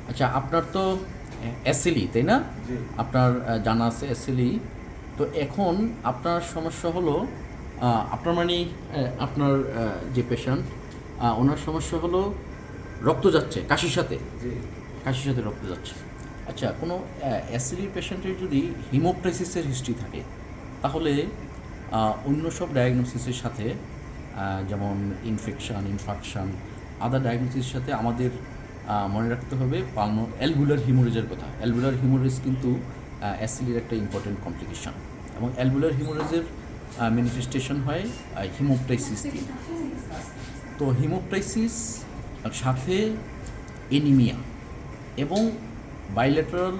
আচ্ছা, আপনার তো এসএলই, তাই না? জি। আপনার জানা আছে এসএলই। তো এখন আপনার সমস্যা হলো, আপনার মানে আপনার যে পেশেন্ট, ওনার সমস্যা হলো রক্ত যাচ্ছে কাশির সাথে, জি। কাশির সাথে রক্ত যাচ্ছে। আচ্ছা, কোনো এসএলই পেশেন্টের যদি হিমোপ্টাইসিসের হিস্ট্রি থাকে, তাহলে অন্য সব ডায়াগনোসিসের সাথে, যেমন ইনফাকশান, আদার ডায়াগনোসিসের সাথে আমাদের মনে রাখতে হবে অ্যালভুলার হিমোরেজের কথা। অ্যালভুলার হিমোরেজ কিন্তু এসএলইর একটা ইম্পর্টেন্ট কমপ্লিকেশন, এবং অ্যালভুলার হিমোরেজের ম্যানিফেস্টেশন হয় হিমোপ্টাইসিস দিয়ে। তো হিমোপ্টাইসিস সাথে এনিমিয়া এবং bilateral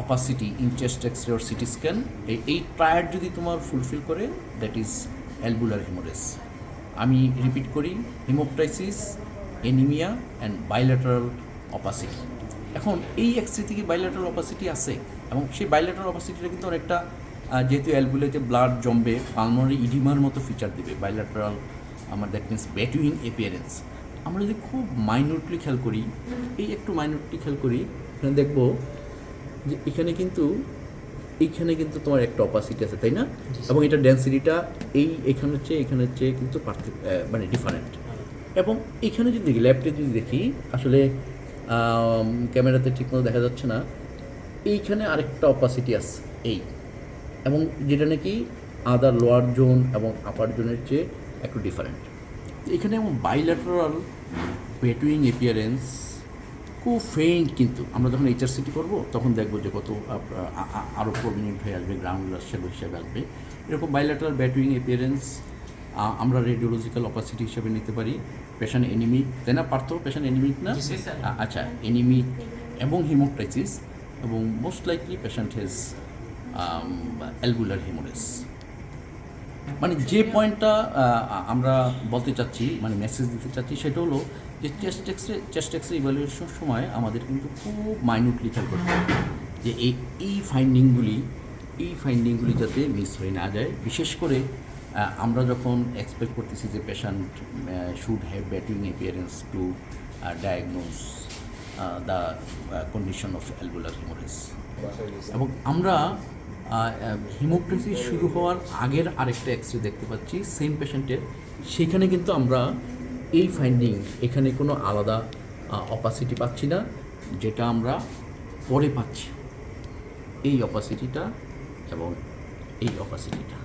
opacity in chest x-ray or CT scan, এই ট্রায়াড যদি তোমার ফুলফিল করে, দ্যাট ইজ অ্যালবুলার হিমোরেজ। আমি রিপিট করি: haemoptysis, anaemia and bilateral opacity. এখন এই এক্সরে থেকে বাইলেটারাল অপাসিটি আছে, এবং সেই বাইলেটারাল অপাসিটিটা কিন্তু অনেকটা, যেহেতু অ্যালবুলাতে ব্লাড জমবে, পালমোনারি ইডিমার মতো ফিচার দেবে bilateral. That means batwing appearance. আমরা যদি খুব মাইনরলি খেয়াল করি, একটু মাইনরলি খেয়াল করি, এখানে দেখবো যে এখানে কিন্তু তোমার একটা অপাসিটি আছে, তাই না? এবং এটা ডেন্সিটিটা এখানের চেয়ে কিন্তু মানে ডিফারেন্ট। এবং এখানে যদি দেখি, ল্যাবটে যদি দেখি, আসলে ক্যামেরাতে ঠিকমতো দেখা যাচ্ছে না, এইখানে আরেকটা অপাসিটি আছে এবং যেটা নাকি আদার লোয়ার জোন এবং আপার জোনের চেয়ে একটু ডিফারেন্ট। এখানে এবং বাইল্যাটারাল পেটুইং অ্যাপিয়ারেন্স খুব ফেইন্ট, কিন্তু আমরা যখন এইচআরসিটি করবো তখন দেখবো যে কত আরও প্রমিনেন্ট হয়ে আসবে, গ্রাউন্ডুলার শ্যালো হিসাবে আসবে। এরকম বাইল্যাটারাল ব্যাটুইং অ্যাপিয়ারেন্স আমরা রেডিওলজিক্যাল অপাসিটি হিসাবে নিতে পারি। পেশেন্ট এনিমিক, তাই না পার্থ? পেশেন্ট এনিমিক না? আচ্ছা, এনিমিক এবং হিমোপ্টাইসিস, এবং মোস্ট লাইকলি পেশেন্ট হ্যাজ অ্যালবুলার হিমোরেজ। মানে যে পয়েন্টটা আমরা বলতে চাচ্ছি, মানে মেসেজ দিতে চাচ্ছি, সেটা হলো যে চেস্ট এক্সরে ইভ্যালুয়েশনের সময় আমাদের কিন্তু খুব মাইনিউটলি খেয়াল করতে হবে যে এই ফাইন্ডিংগুলি যাতে মিস হয়ে না যায়। বিশেষ করে আমরা যখন এক্সপেক্ট করতেছি যে patient should have batwing appearance to diagnose the condition of অ্যালবুলার হিমোরেজ। এবং আমরা হিমোপ্টাইসিস শুরু হওয়ার আগের আরেকটা এক্সরে দেখতে পাচ্ছি সেম পেশেন্টের, সেখানে কিন্তু আমরা এই ফাইন্ডিং, এখানে কোনো আলাদা অপাসিটি পাচ্ছি না, যেটা আমরা পরে পাচ্ছি এই অপাসিটিটা এবং এই অপাসিটিটা।